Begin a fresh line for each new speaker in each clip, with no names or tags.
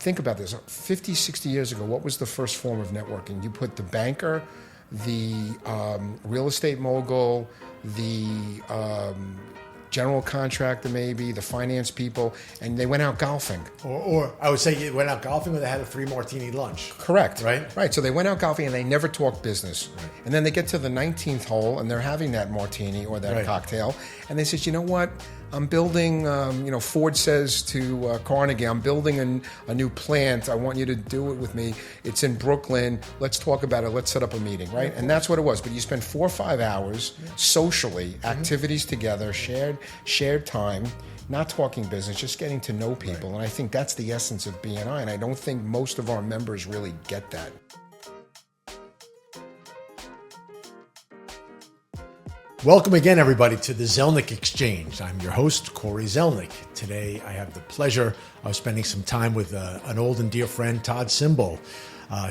think about this. 50, 60 years ago, what was the first form of networking? You put the banker, the real estate mogul, the general contractor maybe, the finance people, and they went out golfing.
Or I would say you went out golfing or they had a 3-martini lunch.
Correct.
Right?
Right. So they went out golfing and they never talked business. Right. And then they get to the 19th hole and they're having that martini or that cocktail. And they says, you know what? I'm building, Ford says to Carnegie, I'm building a new plant. I want you to do it with me. It's in Brooklyn. Let's talk about it. Let's set up a meeting, right? And that's what it was. But you spend 4 or 5 hours socially, activities together, shared time, not talking business, just getting to know people. And I think that's the essence of BNI. And I don't think most of our members really get that.
Welcome again, everybody, to the Zelnik Exchange. I'm your host, Cory Zelnik. Today, I have the pleasure of spending some time with an old and dear friend, Todd Cymbol.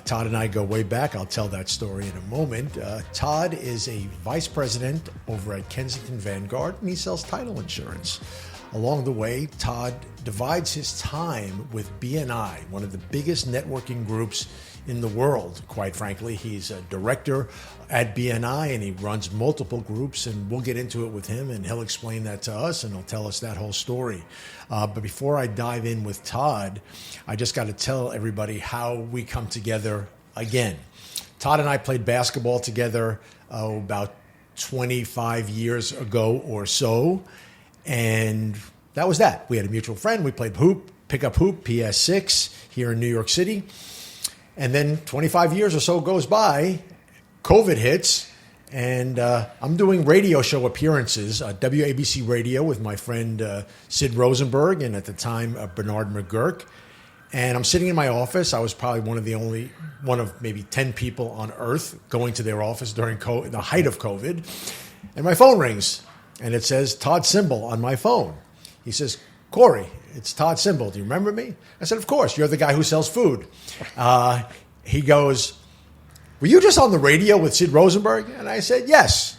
Todd and I go way back. I'll tell that story in a moment. Todd is a vice president over at Kensington Vanguard, and he sells title insurance. Along the way, Todd divides his time with BNI, one of the biggest networking groups in the world, quite frankly. He's a director at BNI and he runs multiple groups, and we'll get into it with him and he'll explain that to us and he'll tell us that whole story. But before I dive in with Todd, I just got to tell everybody how we come together again. Todd and I played basketball together about 25 years ago or so, and that was that. We had a mutual friend. We played pickup hoop, PS6 here in New York City. And then 25 years or so goes by, COVID hits, and I'm doing radio show appearances, WABC Radio with my friend Sid Rosenberg, and at the time, Bernard McGurk. And I'm sitting in my office. I was probably one of maybe 10 people on earth going to their office during the height of COVID. And my phone rings, and it says Todd Cymbol on my phone. He says, Cory, it's Todd Cymbol. Do you remember me? I said, of course. You're the guy who sells food. He goes, were you just on the radio with Sid Rosenberg? And I said, yes.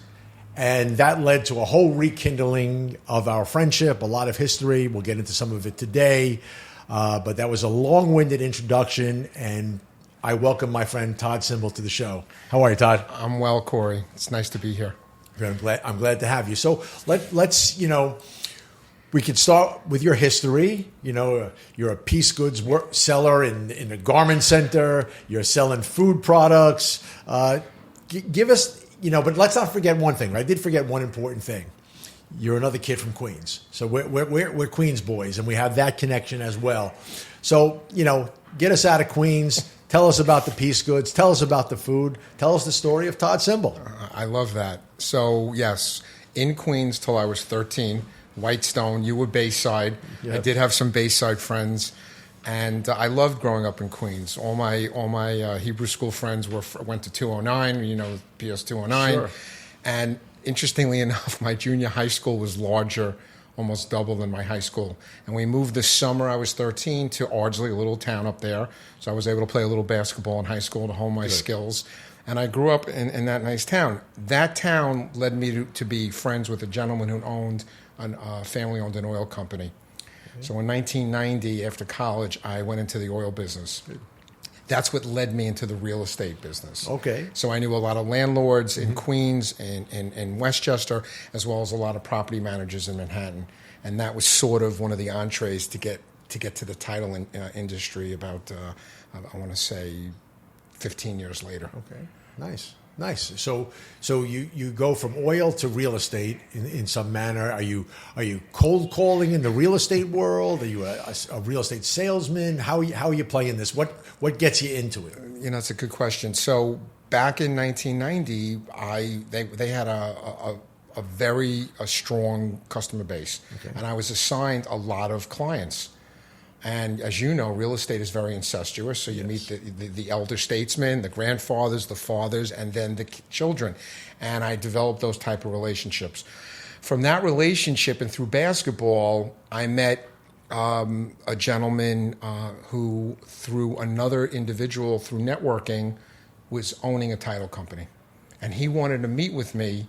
And that led to a whole rekindling of our friendship, a lot of history. We'll get into some of it today. But that was a long-winded introduction, and I welcome my friend Todd Cymbol to the show. How are you, Todd?
I'm well, Cory. It's nice to be here.
I'm glad to have you. So let's we could start with your history. You're a piece goods seller in a garment center. You're selling food products. Give us, but let's not forget one thing. Right? I did forget one important thing. You're another kid from Queens. So we're Queens boys, and we have that connection as well. So, get us out of Queens. Tell us about the piece goods. Tell us about the food. Tell us the story of Todd Cymbol.
I love that. So, yes, in Queens till I was 13. Whitestone, you were Bayside. Yep. I did have some Bayside friends, and I loved growing up in Queens. All my Hebrew school friends went to 209, PS 209. Sure. And interestingly enough, my junior high school was larger, almost double than my high school. And we moved this summer, I was 13, to Ardsley, a little town up there. So I was able to play a little basketball in high school to hone my skills. And I grew up in that nice town. That town led me to be friends with a gentleman who family owned an oil company. Okay. So in 1990, after college, I went into the oil business. That's what led me into the real estate business.
Okay.
So I knew a lot of landlords in Queens and in Westchester, as well as a lot of property managers in Manhattan. And that was sort of one of the entrees to get to the title industry about, I want to say, 15 years later.
Okay. Nice. So you go from oil to real estate in some manner. Are you cold calling in the real estate world? Are you a real estate salesman? How are you playing this? What gets you into it?
It's a good question. So back in 1990, they had a very strong customer base, and I was assigned a lot of clients. And as you know, real estate is very incestuous. So you meet the elder statesmen, the grandfathers, the fathers, and then the children. And I developed those type of relationships. From that relationship and through basketball, I met a gentleman who, through another individual, through networking, was owning a title company. And he wanted to meet with me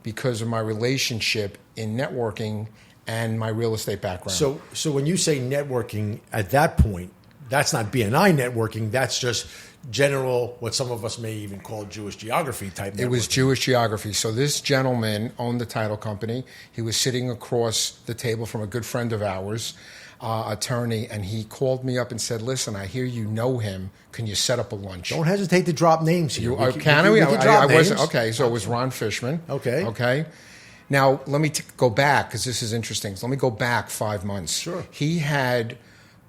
because of my relationship in networking and my real estate background.
So when you say networking, at that point, that's not BNI networking. That's just general, what some of us may even call Jewish geography type networking.
It was Jewish geography. So this gentleman owned the title company. He was sitting across the table from a good friend of ours, attorney, and he called me up and said, listen, I hear you know him. Can you set up a lunch?
Don't hesitate to drop names here.
Can we? I wasn't.
names.
Okay, so it was Ron Fishman.
Okay.
Okay. Now, let me go back, because this is interesting. So let me go back 5 months.
Sure.
He had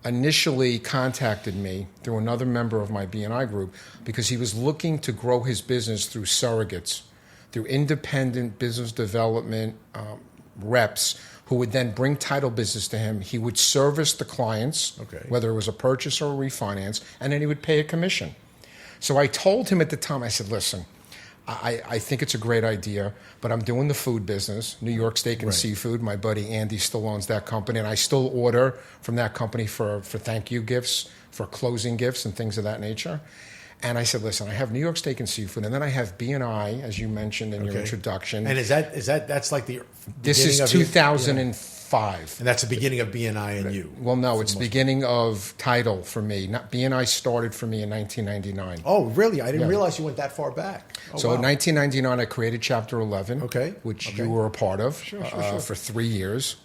initially contacted me through another member of my BNI group because he was looking to grow his business through surrogates, through independent business development reps who would then bring title business to him. He would service the clients, whether it was a purchase or a refinance, and then he would pay a commission. So I told him at the time, I said, listen, I think it's a great idea, but I'm doing the food business, New York Steak and Seafood. My buddy Andy still owns that company, and I still order from that company for thank you gifts, for closing gifts and things of that nature. And I said, listen, I have New York Steak and Seafood, and then I have BNI, as you mentioned in your introduction.
And that's like the
this is 2005.
And that's the beginning of BNI and you.
Well, no, it's the beginning of title for me. BNI started for me in 1999.
Oh, really? I didn't realize you went that far back. Oh,
so in 1999, I created Chapter 11, which you were a part of for 3 years.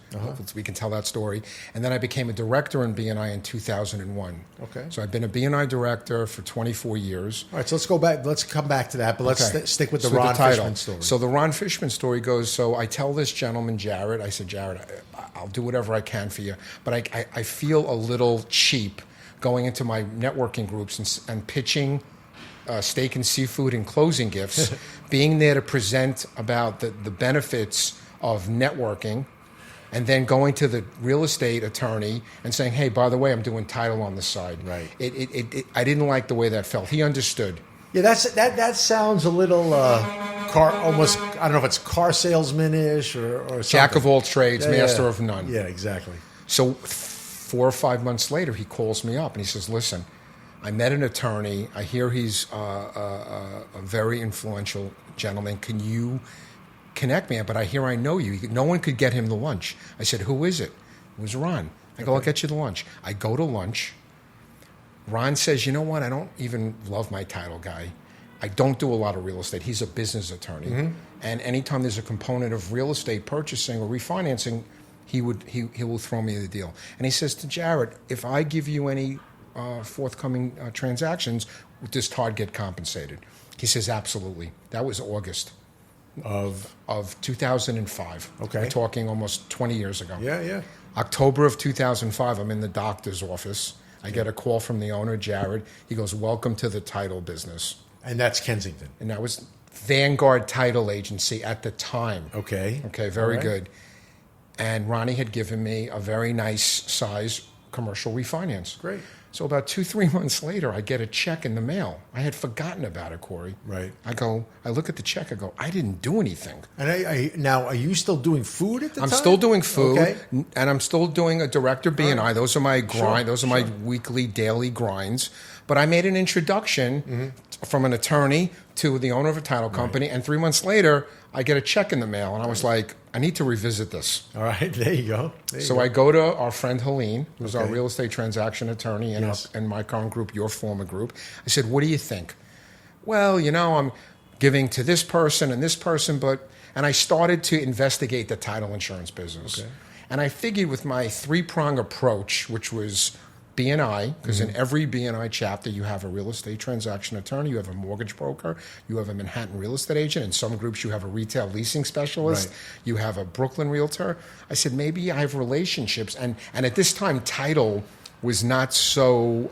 We can tell that story. And then I became a director in BNI in 2001.
Okay.
So I've been a BNI director for 24 years.
All right, so let's go back. Let's come back to that, but let's stick with the Ron Fishman story.
So the Ron Fishman story goes, so I tell this gentleman, Jared, I said, Jared, I'll do whatever I can for you, but I feel a little cheap going into my networking groups and pitching steak and seafood and closing gifts, being there to present about the benefits of networking, and then going to the real estate attorney and saying, hey, by the way, I'm doing title on the side.
Right.
I didn't like the way that felt. He understood.
Yeah, that sounds a little almost, I don't know if it's car salesman-ish or something.
Jack of all trades, master of none.
Yeah, exactly.
So 4 or 5 months later, he calls me up and he says, listen, I met an attorney. I hear he's a very influential gentleman. Can you connect me? But I hear I know you. No one could get him the lunch. I said, who is it? It was Ron. I go, I'll get you the lunch. I go to lunch. Ron says, you know what? I don't even love my title guy. I don't do a lot of real estate. He's a business attorney. Mm-hmm. And anytime there's a component of real estate purchasing or refinancing, he will throw me the deal. And he says to Jared, if I give you any forthcoming transactions, does Todd get compensated? He says, absolutely. That was August of 2005.
Okay.
We're talking almost 20 years ago.
Yeah.
October of 2005, I'm in the doctor's office. I get a call from the owner, Jared. He goes, welcome to the title business.
And that's Kensington.
And that was Vanguard Title Agency at the time.
Okay.
Very good. And Ronnie had given me a very nice size commercial refinance.
Great.
So about 2-3 months later, I get a check in the mail. I had forgotten about it, Corey.
Right.
I look at the check, I go, I didn't do anything.
And now, are you still doing food at the time?
I'm still doing food, and I'm still doing a director BNI. Those are my grind. Those are my weekly, daily grinds. But I made an introduction from an attorney to the owner of a title company, and 3 months later, I get a check in the mail, and I was like, I need to revisit this.
All right, there you go.
I go to our friend Helene, who's our real estate transaction attorney in my current group, your former group. I said, what do you think? Well, I'm giving to this person and this person, and I started to investigate the title insurance business. Okay. And I figured with my 3-prong approach, which was BNI, because in every BNI chapter you have a real estate transaction attorney, you have a mortgage broker, you have a Manhattan real estate agent. In some groups you have a retail leasing specialist, you have a Brooklyn realtor. I said, maybe I have relationships. And at this time, title was not so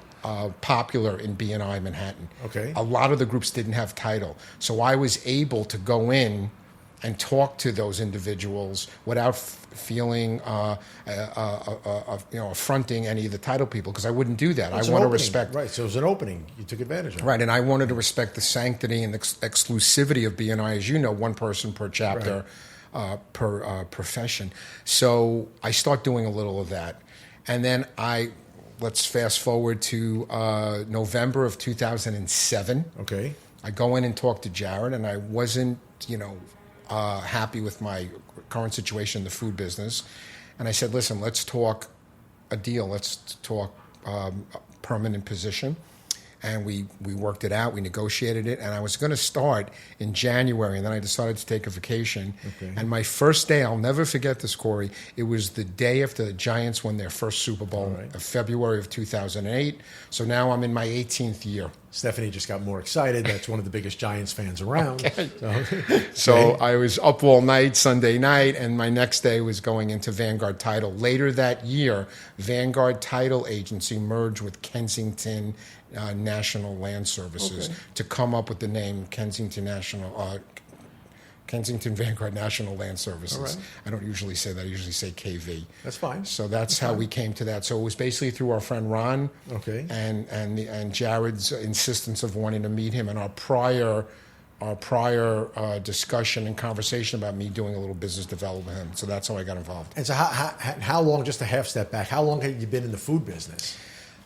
popular in BNI Manhattan.
Okay.
A lot of the groups didn't have title. So I was able to go in and talk to those individuals without feeling affronting any of the title people, because I wouldn't do that. I want to respect.
Right, so it was an opening. You took advantage of it.
Right, and I wanted to respect the sanctity and the exclusivity of BNI, as you know, one person per chapter, per profession. So I start doing a little of that. And then let's fast forward to November of 2007.
Okay.
I go in and talk to Jared, and I wasn't, happy with my current situation in the food business. And I said, listen, let's talk a deal. Let's talk permanent position. And we worked it out, we negotiated it, and I was going to start in January, and then I decided to take a vacation. Okay. And my first day, I'll never forget this, Corey, it was the day after the Giants won their first Super Bowl of February of 2008. So now I'm in my 18th year.
Stephanie just got more excited. That's one of the biggest Giants fans around.
Okay. So I was up all night Sunday night, and my next day was going into Vanguard Title. Later that year, Vanguard Title Agency merged with Kensington National Land Services to come up with the name Kensington Vanguard National Land Services. Right. I don't usually say that. I usually say KV.
That's fine.
So that's how we came to that. So it was basically through our friend Ron and Jared's insistence of wanting to meet him, and our prior discussion and conversation about me doing a little business development with him. So that's how I got involved.
And so how long, just a half step back, how long had you been in the food business?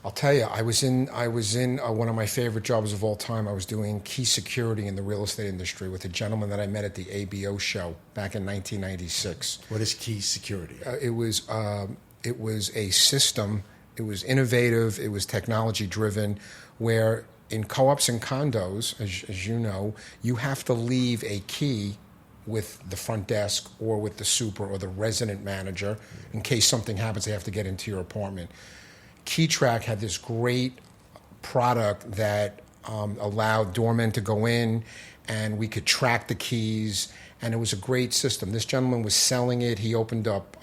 I'll tell you, I was in one of my favorite jobs of all time. I was doing key security in the real estate industry with a gentleman that I met at the ABO show back in 1996.
What is key security?
It was a system. It was innovative. It was technology driven, where in co-ops and condos, as you know, you have to leave a key with the front desk or with the super or the resident manager in case something happens. They have to get into your apartment. KeyTrack had this great product that allowed doormen to go in, and we could track the keys, and it was a great system. This gentleman was selling it. He opened up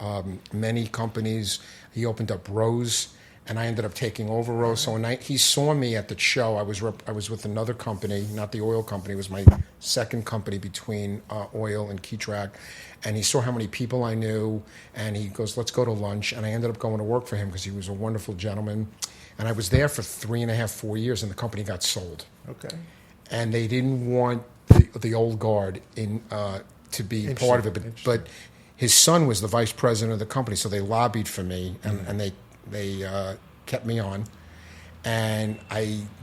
many companies. He opened up Rose, and I ended up taking over Rose. So when he saw me at the show, I was with another company, not the oil company. It was my second company between oil and KeyTrack. And he saw how many people I knew, and he goes, let's go to lunch. And I ended up going to work for him because he was a wonderful gentleman. And I was there for 3.5, 4 years, and the company got sold.
Okay.
And they didn't want the old guard to be part of it. But his son was the vice president of the company, so they lobbied for me, and they kept me on. And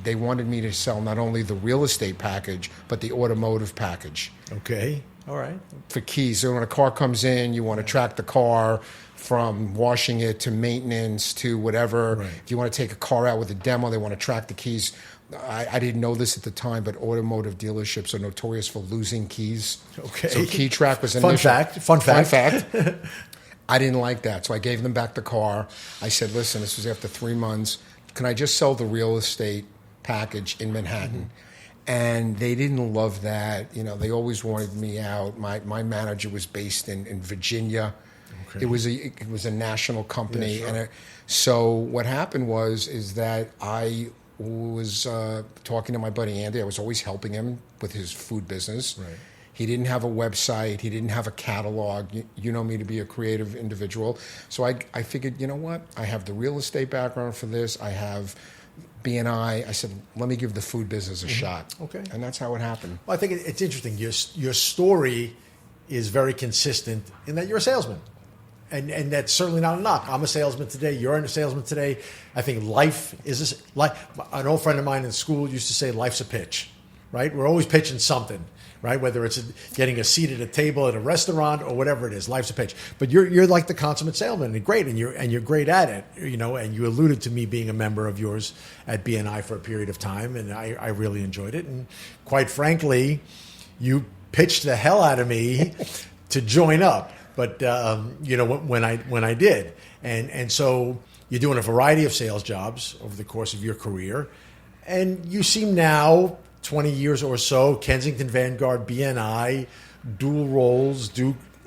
they wanted me to sell not only the real estate package, but the automotive package.
Okay. All right.
For keys. So when a car comes in, you want to track the car from washing it to maintenance to whatever. Right. If you want to take a car out with a demo, they want to track the keys. I didn't know this at the time, but automotive dealerships are notorious for losing keys. Okay. So KeyTrack was an
Fun fact.
I didn't like that, so I gave them back the car. I said, listen, this was after 3 months. Can I just sell the real estate package in Manhattan? Mm-hmm. And they didn't love that. You know, they always wanted me out. My manager was based in Virginia. Okay. It was a national company. Yeah, sure. And so what happened is that I was talking to my buddy Andy. I was always helping him with his food business. Right. He didn't have a website. He didn't have a catalog. You know me to be a creative individual. So I figured, you know what? I have the real estate background for this. I have B&I. I said, let me give the food business a shot. Okay. And that's how it happened.
Well, I think it's interesting. Your story is very consistent in that you're a salesman. And that's certainly not a knock. I'm a salesman today. You're a salesman today. I think life is an old friend of mine in school used to say life's a pitch, right? We're always pitching something, right? Whether it's getting a seat at a table at a restaurant or whatever it is, life's a pitch. But you're like the consummate salesman, and great, and you're great at it, you know. And you alluded to me being a member of yours at BNI for a period of time, and I really enjoyed it. And quite frankly, you pitched the hell out of me to join up. But you know, when I did, and so you're doing a variety of sales jobs over the course of your career, and you seem now 20 years or so, Kensington Vanguard, BNI, dual roles,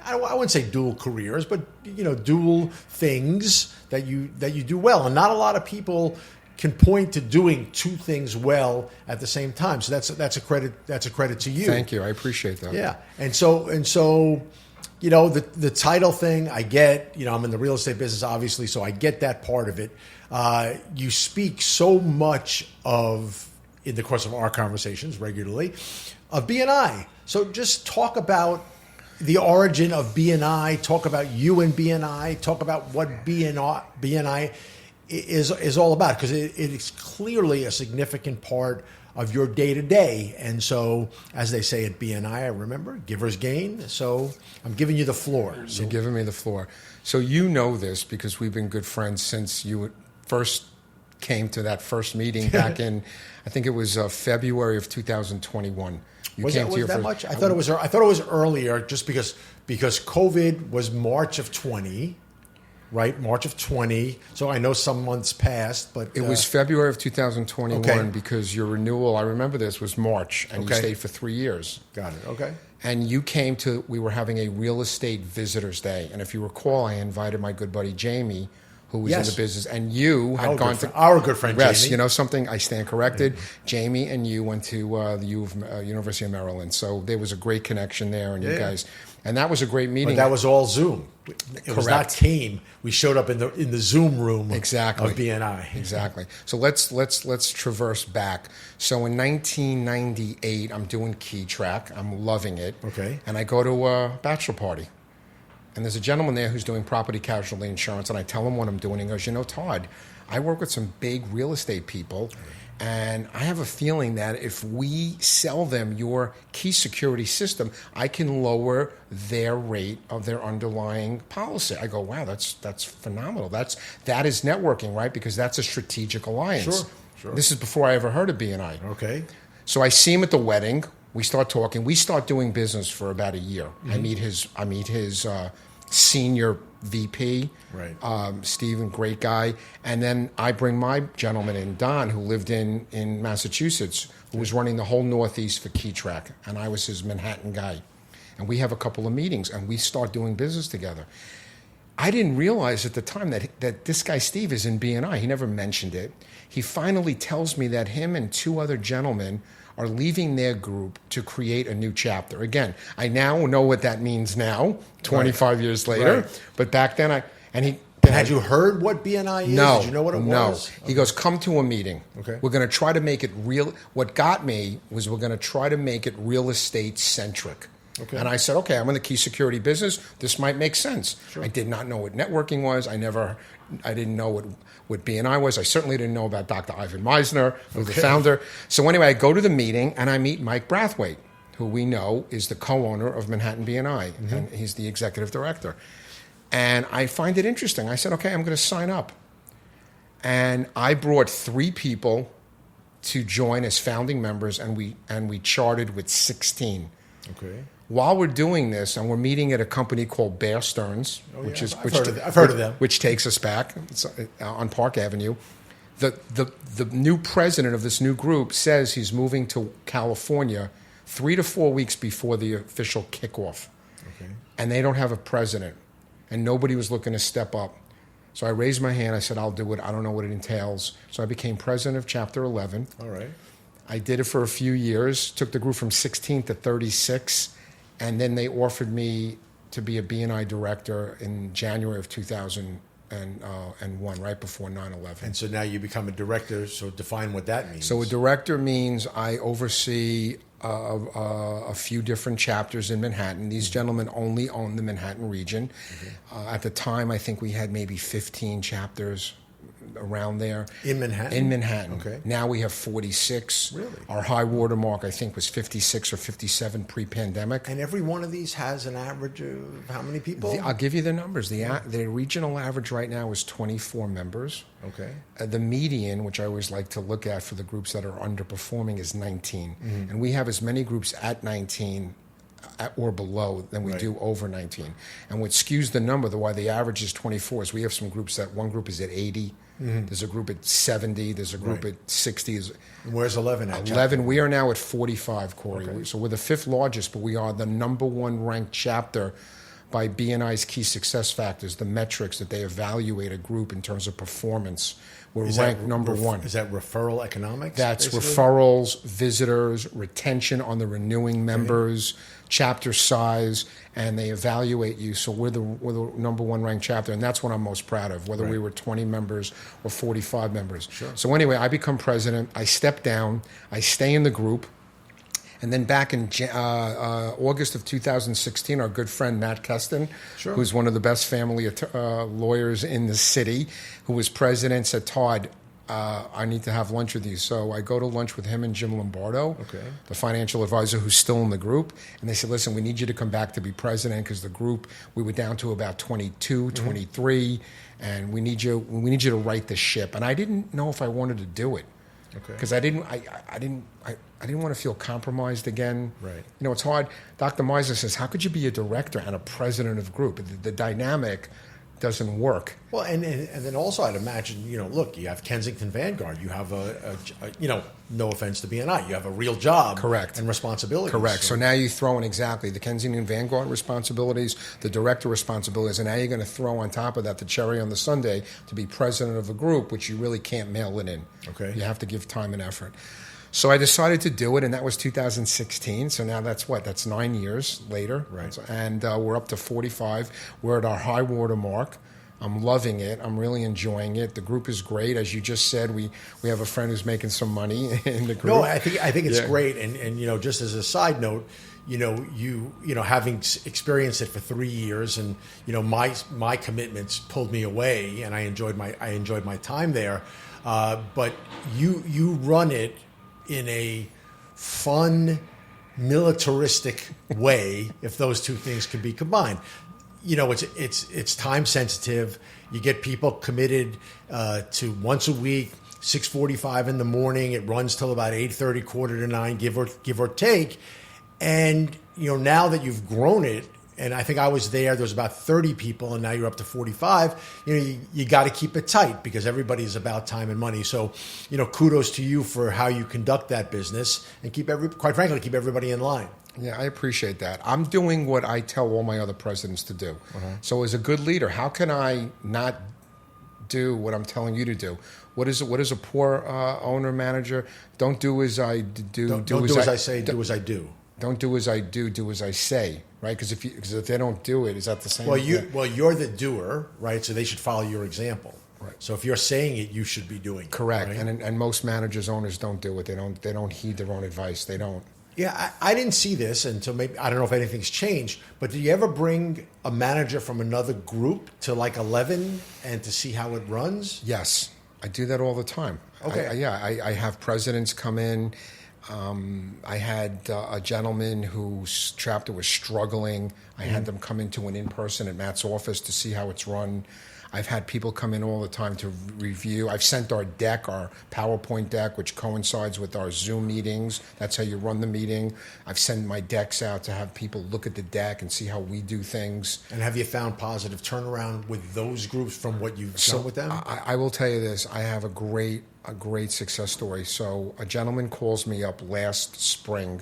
I wouldn't say dual careers, but you know, dual things that you do well, and not a lot of people can point to doing two things well at the same time. So that's a credit to you.
Thank you, I appreciate that.
Yeah, and so. You know, the title thing, I get, you know, I'm in the real estate business, obviously, so I get that part of it. You speak so much in the course of our conversations regularly, of BNI. So just talk about the origin of BNI, talk about you and BNI, talk about what BNI is all about, because it is clearly a significant part of your day-to-day. And so, as they say at BNI, I remember, givers gain. So I'm giving you the floor.
You're giving me the floor. So you know this because we've been good friends since you first came to that first meeting back in, I think it was February of 2021.
Was that much? I thought it was earlier, just because COVID was March of 20, right? March of 20. So I know some months passed, but
it was February of 2021 because your renewal, I remember this, was March, and you stayed for 3 years.
Got it. Okay.
And you came to, we were having a real estate visitors day, and if you recall, I invited my good buddy Jamie, who was in the business, and you had gone to
our good friend
Jamie.
Jamie.
You know something? I stand corrected. Jamie and you went to the University of Maryland, so there was a great connection there, and you guys, and that was a great meeting.
But that was all Zoom. It was not team. We showed up in the Zoom room of BNI.
Exactly. So let's traverse back. So in 1998, I'm doing Key Track. I'm loving it.
Okay.
And I go to a bachelor party. And there's a gentleman there who's doing property casualty insurance, and I tell him what I'm doing. He goes, Todd, I work with some big real estate people, and I have a feeling that if we sell them your key security system, I can lower their rate of their underlying policy. I go, wow, that's phenomenal. That is networking, right? Because that's a strategic alliance.
Sure.
This is before I ever heard of BNI.
Okay.
So I see him at the wedding. We start talking. We start doing business for about a year. I meet his senior VP, Stephen, great guy, and then I bring my gentleman in, Don, who lived in Massachusetts, who was running the whole Northeast for Key Track, and I was his Manhattan guy. And we have a couple of meetings, and we start doing business together. I didn't realize at the time that this guy Steve is in BNI. He never mentioned it. He finally tells me that him and two other gentlemen are leaving their group to create a new chapter. Again, I now know what that means now, 25 years later. Right. But back then,
had you heard what BNI is?
No.
Did you know what it was?
No. He goes, come to a meeting.
Okay.
We're going to try to make it real. What got me was we're going to try to make it real estate centric. Okay. And I said, okay, I'm in the key security business. This might make sense. Sure. I did not know what networking was. I didn't know what BNI was. I certainly didn't know about Dr. Ivan Meisner, who's the founder. So anyway, I go to the meeting and I meet Mike Brathwaite, who we know is the co-owner of Manhattan BNI, and he's the executive director. And I find it interesting. I said, okay, I'm going to sign up. And I brought 3 people to join as founding members, and we chartered with 16.
Okay.
While we're doing this, and we're meeting at a company called Bear Stearns,
I've heard of them,
which takes us back. It's on Park Avenue. The new president of this new group says he's moving to California 3 to 4 weeks before the official kickoff, and they don't have a president, and nobody was looking to step up. So I raised my hand. I said, I'll do it. I don't know what it entails. So I became president of Chapter 11.
All right.
I did it for a few years, took the group from 16 to 36, and then they offered me to be a BNI director in January of 2001, right before 9/11.
And so now you become a director, so define what that means.
So a director means I oversee a few different chapters in Manhattan. These gentlemen only own the Manhattan region. At the time, I think we had maybe 15 chapters around there.
In Manhattan?
In Manhattan.
Okay.
Now we have 46.
Really?
Our high water mark, I think, was 56 or 57 pre-pandemic.
And every one of these has an average of how many people?
I'll give you the numbers. The regional average right now is 24 members.
Okay.
The median, which I always like to look at for the groups that are underperforming, is 19. And we have as many groups at 19 or below than we do over 19. And what skews the number, why the average is 24, is we have some groups that one group is at 80. There's a group at 70. There's a group at 60.
And where's 11 at?
11. We are now at 45, Corey. Okay. So we're the 5th largest, but we are the number 1 ranked chapter by BNI's key success factors, the metrics that they evaluate a group in terms of performance. We're ranked number 1.
Is that referral economics?
That's basically? Referrals, visitors, retention on the renewing members, chapter size, and they evaluate you. So we're the number 1 ranked chapter, and that's what I'm most proud of, whether we were 20 members or 45 members.
Sure.
So anyway, I become president. I step down. I stay in the group. And then back in August of 2016, our good friend Matt Keston, who's one of the best family lawyers in the city, who was president, said, Todd, I need to have lunch with you. So I go to lunch with him and Jim Lombardo,
Okay.
the financial advisor who's still in the group. And they said, listen, we need you to come back to be president because the group, we were down to about 22, 23, and we need you to right the ship. And I didn't know if I wanted to do it.
Okay.
Because I didn't want to feel compromised again.
Right.
You know, it's hard. Dr. Miser says, how could you be a director and a president of a group? The dynamic doesn't work.
Well, and then also I'd imagine, look, you have Kensington Vanguard. You have no offense to BNI, you have a real job.
Correct.
And responsibilities.
Correct. So now you throw in exactly the Kensington Vanguard responsibilities, the director responsibilities, and now you're going to throw on top of that the cherry on the sundae to be president of a group, which you really can't mail it in.
Okay.
You have to give time and effort. So I decided to do it, and that was 2016. So now that's 9 years later.
Right.
And we're up to 45. We're at our high water mark. I'm loving it. I'm really enjoying it. The group is great. As you just said, we have a friend who's making some money in the group.
No, I think it's great. And just as a side note, you having experienced it for 3 years, and my commitments pulled me away, and I enjoyed my time there. But you run it in a fun, militaristic way, if those two things can be combined. It's time sensitive. You get people committed to once a week, 6:45 in the morning. It runs till about 8:30, 8:45, give or take. And now that you've grown it, and I think I was there was about 30 people, and now you're up to 45. You got to keep it tight because everybody's about time and money. So, kudos to you for how you conduct that business and quite frankly, keep everybody in line.
Yeah, I appreciate that. I'm doing what I tell all my other presidents to do. So as a good leader, how can I not do what I'm telling you to do? What is a poor owner manager? Don't do as I do.
Don't do as I say, do as I do.
Don't do as I do as I say, right? Because if they don't do it, is that the same?
Well, you're the doer, right? So they should follow your example.
Right.
So if you're saying it, you should be doing it.
Correct.
Right?
And most managers, owners don't do it. They don't heed their own advice. They don't.
Yeah, I didn't see this until maybe, I don't know if anything's changed, but do you ever bring a manager from another group to like 11 and to see how it runs?
Yes, I do that all the time.
Okay.
I have presidents come in. I had a gentleman whose chapter was struggling. I had them come into an in-person at Matt's office to see how it's run. I've had people come in all the time to review. I've sent our deck, our PowerPoint deck, which coincides with our Zoom meetings. That's how you run the meeting. I've sent my decks out to have people look at the deck and see how we do things.
And have you found positive turnaround with those groups from what you've done with them?
I will tell you this. I have a great success story. So a gentleman calls me up last spring,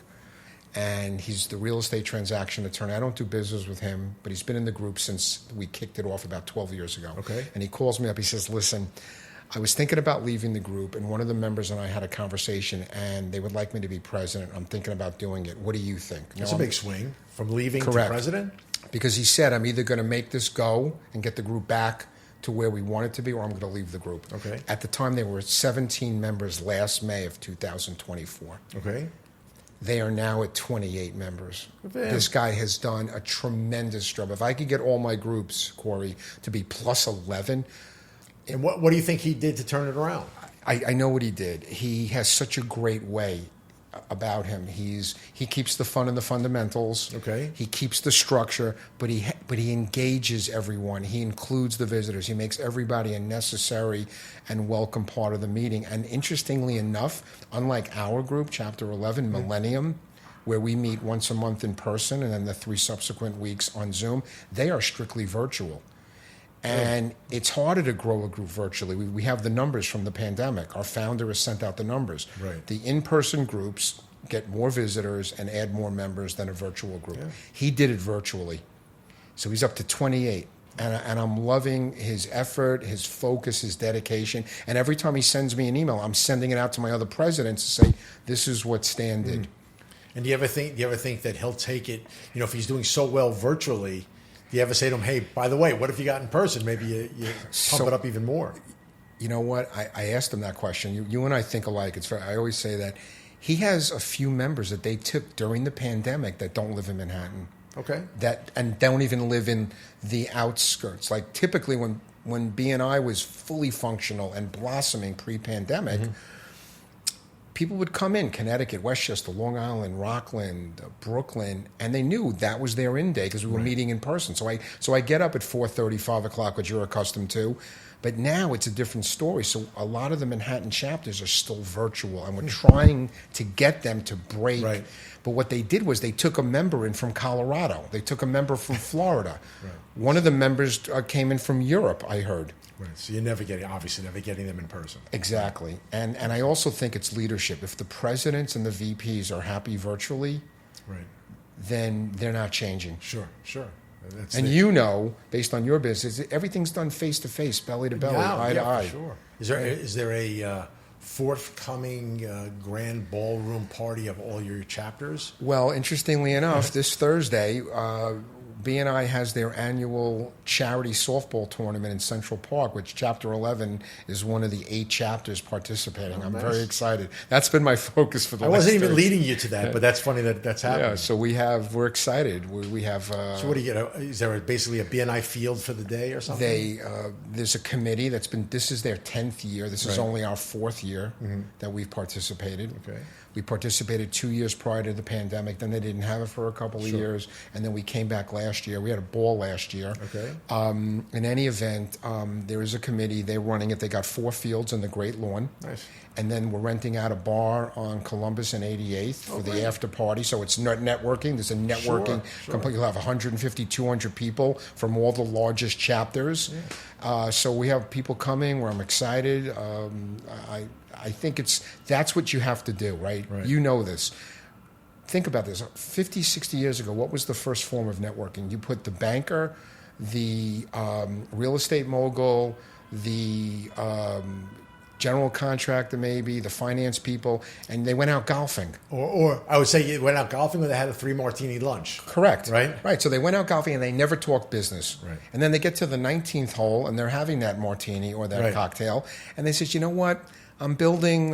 and he's the real estate transaction attorney. I don't do business with him, but he's been in the group since we kicked it off about 12 years ago.
Okay.
And he calls me up. He says, listen, I was thinking about leaving the group, and one of the members and I had a conversation, and they would like me to be president. I'm thinking about doing it. What do you think?
That's a big swing from leaving
Correct.
to president?
Because he said, I'm either going to make this go and get the group back to where we want it to be, or I'm going to leave the group.
Okay.
At the time, there were 17 members last May of 2024.
Okay.
They are now at 28 members.
Man.
This guy has done a tremendous job. If I could get all my groups, Corey, to be plus 11.
And what do you think he did to turn it around?
I know what he did. He has such a great way about him. He keeps the fun and the fundamentals.
Okay.
He keeps the structure, but he engages everyone. He includes the visitors. He makes everybody a necessary and welcome part of the meeting. And interestingly enough, unlike our group, Chapter 11, Millennium, where we meet once a month in person and then the 3 subsequent weeks on Zoom, they are strictly virtual. And it's harder to grow a group virtually. We have the numbers from the pandemic. Our founder has sent out the numbers.
Right.
The in-person groups get more visitors and add more members than a virtual group.
Yeah.
He did it virtually. So he's up to 28. And I'm loving his effort, his focus, his dedication. And every time he sends me an email, I'm sending it out to my other presidents to say, this is what Stan did.
And do you ever think that he'll take it, if he's doing so well virtually, do you ever say to him, hey, by the way, what if you got in person? Maybe you pump it up even more.
You know what? I asked him that question. You and I think alike. I always say that. He has a few members that they took during the pandemic that don't live in Manhattan.
Okay.
And don't even live in the outskirts. Like typically when when BNI was fully functional and blossoming pre-pandemic, people would come in, Connecticut, Westchester, Long Island, Rockland, Brooklyn, and they knew that was their in day because we were meeting in person. So I get up at 4:30, 5 o'clock, which you're accustomed to. But now it's a different story. So a lot of the Manhattan chapters are still virtual, and we're trying to get them to break.
Right.
But what they did was they took a member in from Colorado. They took a member from Florida.
Right.
One of the members came in from Europe, I heard.
Right. So you're never getting them in person.
Exactly. And I also think it's leadership. If the presidents and the VPs are happy virtually, then they're not changing.
Sure.
You know, based on your business, everything's done face to face, belly to belly, eye to eye.
Sure. Is there a forthcoming grand ballroom party of all your chapters?
Well, interestingly enough, this Thursday, BNI has their annual charity softball tournament in Central Park, which Chapter 11 is one of the 8 chapters participating. I'm very excited. That's been my focus for the last
I wasn't even
days.
leading you to that, but that's funny that's happening.
Yeah, so we're excited. We have.
So what do you get? Is there basically a BNI field for the day or something?
There's a committee this is their 10th year. This is only our 4th year that we've participated.
Okay.
We participated 2 years prior to the pandemic. Then they didn't have it for a couple of years, and then we came back last year. We had a ball last year.
Okay.
In any event, there is a committee. They're running it. They got 4 fields on the Great Lawn.
Nice.
And then we're renting out a bar on Columbus and 88th for the after party. So it's networking. There's a networking.
Sure.
You'll have 150, 200 people from all the largest chapters. Yeah. So we have people coming where I'm excited. I think that's what you have to do, right? You know this. Think about this. 50, 60 years ago, what was the first form of networking? You put the banker, the real estate mogul, the general contractor maybe, the finance people, and they went out golfing.
Or I would say you went out golfing or they had a 3-martini lunch.
Correct.
Right.
So they went out golfing and they never talked business.
Right.
And then they get to the 19th hole and they're having that martini or that cocktail, and they says, you know what? I'm building,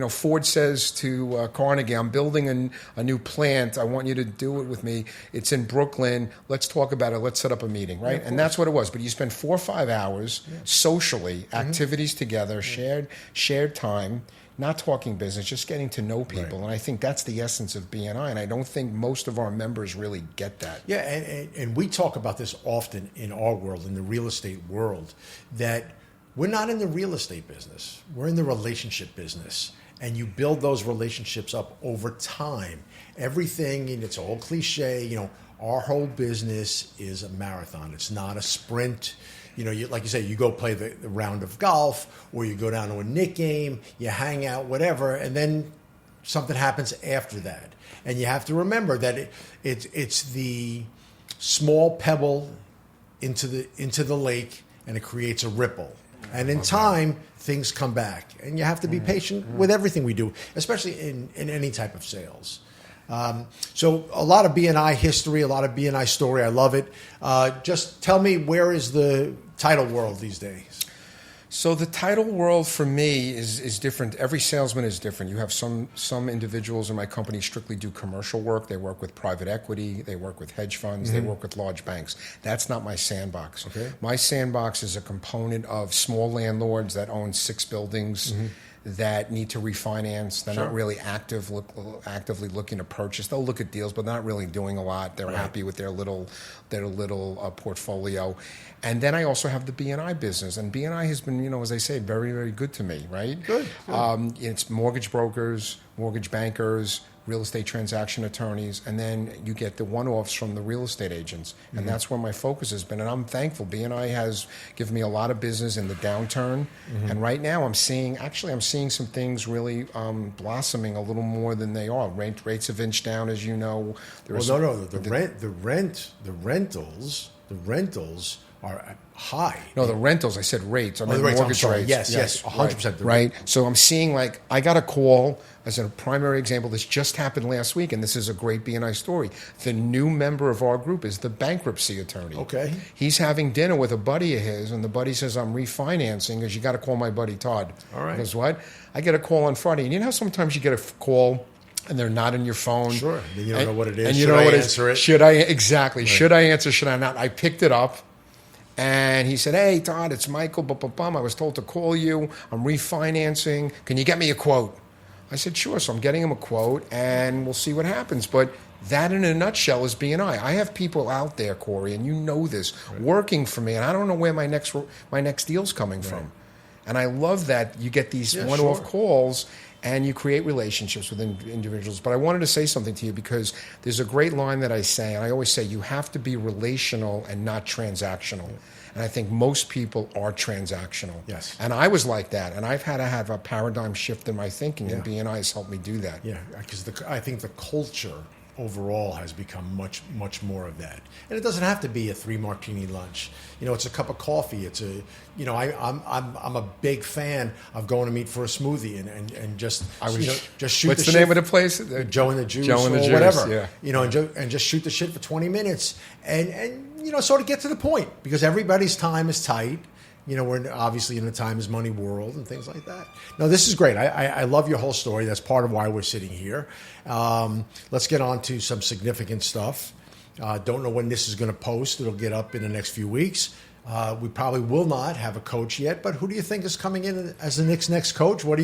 Ford says to Carnegie, I'm building a new plant. I want you to do it with me. It's in Brooklyn. Let's talk about it. Let's set up a meeting, right? And that's what it was. But you spend 4 or 5 hours socially, activities together, shared time, not talking business, just getting to know people. And I think that's the essence of BNI. And I don't think most of our members really get that.
Yeah, and we talk about this often in our world, in the real estate world, that we're not in the real estate business. We're in the relationship business. And you build those relationships up over time. Everything, and it's all cliche, our whole business is a marathon. It's not a sprint. Like you say, you go play the round of golf, or you go down to a Knick game, you hang out, whatever, and then something happens after that. And you have to remember that it's the small pebble into the lake, and it creates a ripple. And in time, things come back. And you have to be patient with everything we do, especially in any type of sales. So a lot of BNI history, a lot of BNI story. I love it. Just tell me, where is the title world these days?
So the title world for me is different. Every salesman is different. You have some individuals in my company strictly do commercial work. They work with private equity. They work with hedge funds. They work with large banks. That's not my sandbox.
Okay.
My sandbox is a component of small landlords that own 6 buildings that need to refinance. They're not really actively looking to purchase. They'll look at deals, but not really doing a lot. They're happy with their little portfolio. And then I also have the BNI business. And BNI has been, as I say, very, very good to me, right?
Good.
It's mortgage brokers, mortgage bankers, real estate transaction attorneys, and then you get the one-offs from the real estate agents. And that's where my focus has been. And I'm thankful. BNI has given me a lot of business in the downturn. And right now I'm seeing some things really blossoming a little more than they are. Rates have inched down, as you know.
The rentals are high.
No, the rentals. I said rates. I meant mortgage rates.
Yes, 100%.
Right. So I'm seeing, I got a call as a primary example. This just happened last week, and this is a great BNI story. The new member of our group is the bankruptcy attorney.
Okay.
He's having dinner with a buddy of his, and the buddy says, I'm refinancing, because you got to call my buddy Todd.
All right.
He goes, what? I get a call on Friday. And you know how sometimes you get a call and they're not in your phone?
Sure. Then you don't know what it is.
And you
should
don't know
I
what
answer it?
Should I? Exactly. Right. Should I answer? Should I not? I picked it up. And he said, "Hey, Todd, it's Michael. I was told to call you. I'm refinancing. Can you get me a quote?" I said, "Sure." So I'm getting him a quote, and we'll see what happens. But that, in a nutshell, is BNI. I have people out there, Corey, and you know this, working for me, and I don't know where my next deal's coming from. And I love that you get these one-off calls, and you create relationships with individuals. But I wanted to say something to you because there's a great line that I say, and I always say, you have to be relational and not transactional. And I think most people are transactional.
Yes.
And I was like that, and I've had to have a paradigm shift in my thinking, and BNI has helped me do that.
Yeah, because I think the culture overall has become much more of that, and it doesn't have to be a 3-martini lunch. It's a cup of coffee. It's I'm a big fan of going to meet for a smoothie and just shoot.
What's the name of the place?
Joe and the Juice,
Joe and the Juice,
whatever. Yeah. And just shoot the shit for 20 minutes and sort of get to the point, because everybody's time is tight. We're obviously in a time is money world and things like that. No, this is great. I love your whole story. That's part of why we're sitting here. Let's get on to some significant stuff. Don't know when this is going to post. It'll get up in the next few weeks. We probably will not have a coach yet, but who do you think is coming in as the Knicks' next coach? What are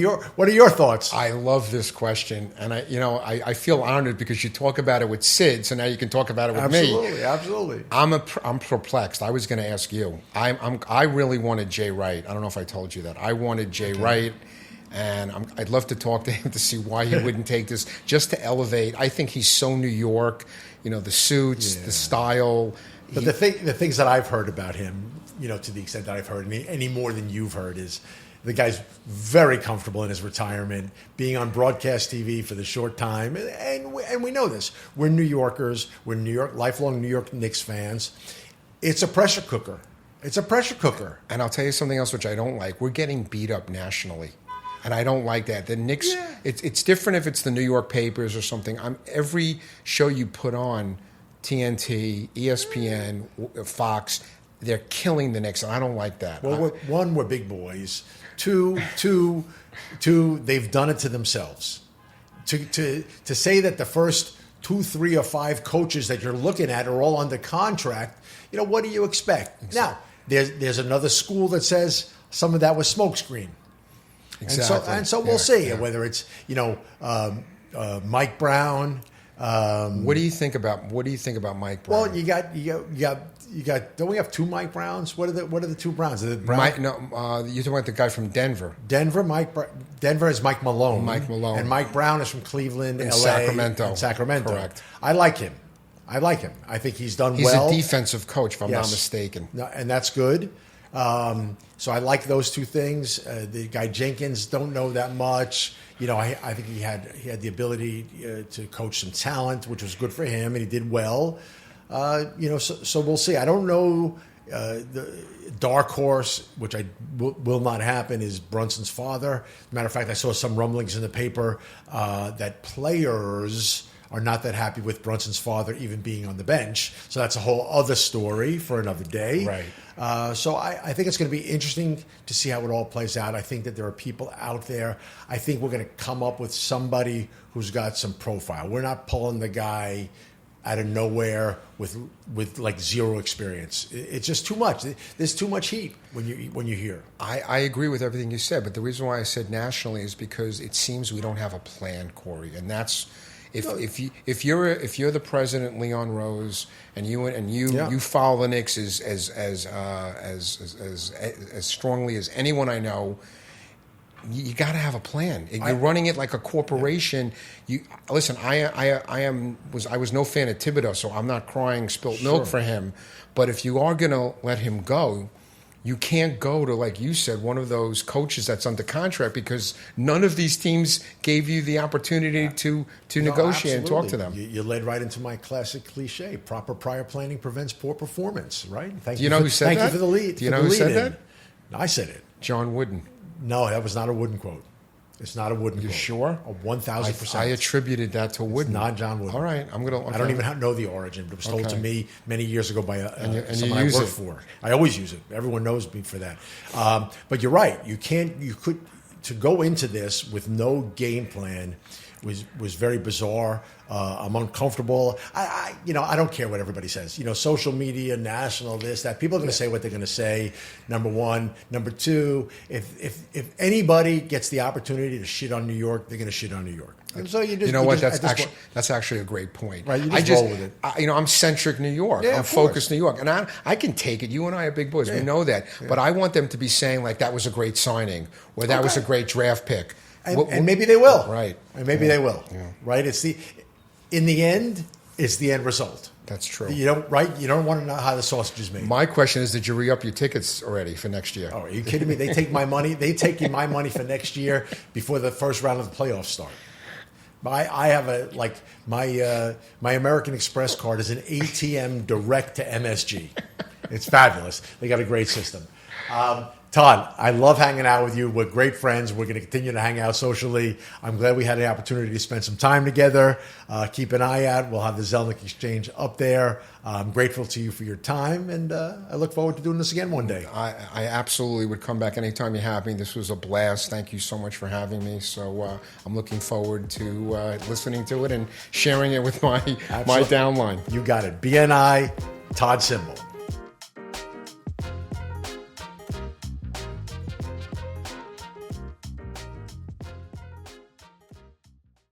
your thoughts?
I love this question, and I feel honored because you talk about it with Sid, so now you can talk about it with me.
Absolutely.
I'm perplexed. I was going to ask you. I really wanted Jay Wright. I don't know if I told you that. I wanted Jay Wright, and I'd love to talk to him to see why he wouldn't take this, just to elevate. I think he's so New York. The suits, the style.
But the things that I've heard about him, to the extent that I've heard any more than you've heard, is the guy's very comfortable in his retirement, being on broadcast TV for the short time, and we know this. We're New Yorkers. We're lifelong New York Knicks fans. It's a pressure cooker. And
I'll tell you something else which I don't like. We're getting beat up nationally. And I don't like that. The Knicks, it's different if it's the New York papers or something. Every show you put on, TNT, ESPN, Fox, they're killing the Knicks, and I don't like that.
Well, one, we're big boys. Two, they've done it to themselves. To say that the first 2, 3, or 5 coaches that you're looking at are all under contract, what do you expect? Exactly. Now, there's another school that says some of that was smokescreen.
Exactly.
And so we'll see whether it's Mike Brown.
What do you think about Mike Brown?
Well, you got. Don't we have 2 Mike Browns? What are the 2 Browns?
You're talking about the guy from Denver.
Denver is Mike Malone. And Mike Brown is from Cleveland,
and
LA,
Sacramento. Correct.
I like him. I think he's done
he's
well.
He's a defensive coach, if I'm not mistaken.
No, and that's good. So I like those 2 things. The guy Jenkins, don't know that much. I think he had the ability to coach some talent, which was good for him, and he did well. So we'll see. I don't know. The dark horse, which will not happen, is Brunson's father. Matter of fact, I saw some rumblings in the paper that players are not that happy with Brunson's father even being on the bench. So that's a whole other story for another day.
Right.
So I think it's going to be interesting to see how it all plays out. I think that there are people out there. I think we're going to come up with somebody who's got some profile. We're not pulling the guy out of nowhere with like zero experience. It's just too much. There's too much heat when you hear.
I agree with everything you said, but the reason why I said nationally is because it seems we don't have a plan, Corey, and that's. If you're the president, Leon Rose, and you follow the Knicks as strongly as anyone I know, you got to have a plan. You're running it like a corporation. Listen. I was no fan of Thibodeau, so I'm not crying spilt milk for him. But if you are going to let him go, you can't go to, like you said, one of those coaches that's under contract, because none of these teams gave you the opportunity to negotiate and talk to them.
You led right into my classic cliche: proper prior planning prevents poor performance. Right?
Do you know who said that?
Thank you for the lead.
Do you know who said that?
I said it.
John Wooden.
No, that was not a Wooden quote. It's not a Wooden quote.
You sure?
1,000%.
I attributed that to Wooden.
It's not John Wooden.
All right, I'm gonna. Okay.
I don't even know the origin, but it was told to me many years ago by someone I worked for. I always use it. Everyone knows me for that. But you're right. To go into this with no game plan, was very bizarre. I'm uncomfortable. I don't care what everybody says. Social media, national, this, that. People are going to say what they're going to say. Number one. Number two, if anybody gets the opportunity to shit on New York, they're going to shit on New York. And so
that's actually a great point.
Right, you just roll with it.
I'm centric New York.
Yeah,
I'm focused New York, and I can take it. You and I are big boys.
Yeah.
We know that. Yeah. But I want them to be saying like that was a great signing or that was a great draft pick.
And maybe they will.
Right.
And maybe they will.
Yeah.
Right. In the end, it's the end result.
That's true.
You don't want to know how the sausage is made.
My question is, did you re-up your tickets already for next year?
Oh, are you kidding me? They take my money. They take my money for next year before the first round of the playoffs start. I have my American Express card is an ATM direct to MSG. It's fabulous. They got a great system. Todd, I love hanging out with you. We're great friends. We're going to continue to hang out socially. I'm glad we had the opportunity to spend some time together. Keep an eye out. We'll have the Zelnik Exchange up there. I'm grateful to you for your time, and I look forward to doing this again one day.
I absolutely would come back anytime you have me. This was a blast. Thank you so much for having me. So I'm looking forward to listening to it and sharing it with my downline.
You got it. BNI, Todd Cymbol.